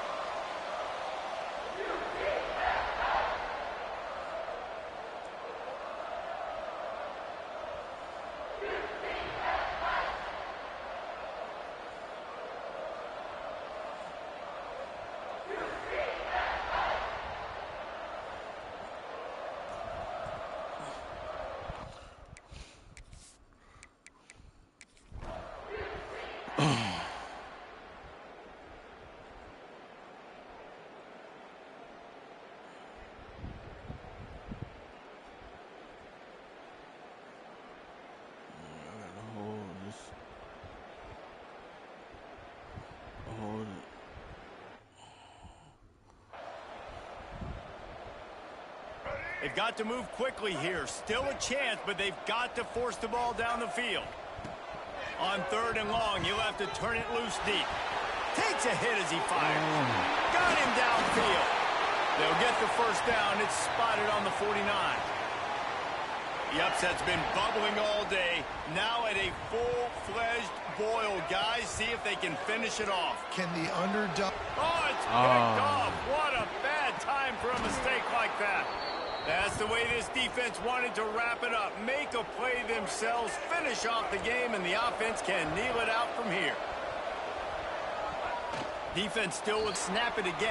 Speaker 2: They've got to move quickly here. Still a chance, but they've got to force the ball down the field. On 3rd and long, he'll have to turn it loose deep. Takes a hit as he fires. Got him downfield. They'll get the first down. It's spotted on the 49. The upset's been bubbling all day. Now at a full-fledged boil. Guys, see if they can finish it off.
Speaker 3: Can the underdog...
Speaker 2: Oh, it's picked off. What a bad time for a mistake like that. That's the way this defense wanted to wrap it up. Make a play themselves, finish off the game, and the offense can kneel it out from here. Defense still would snap it again.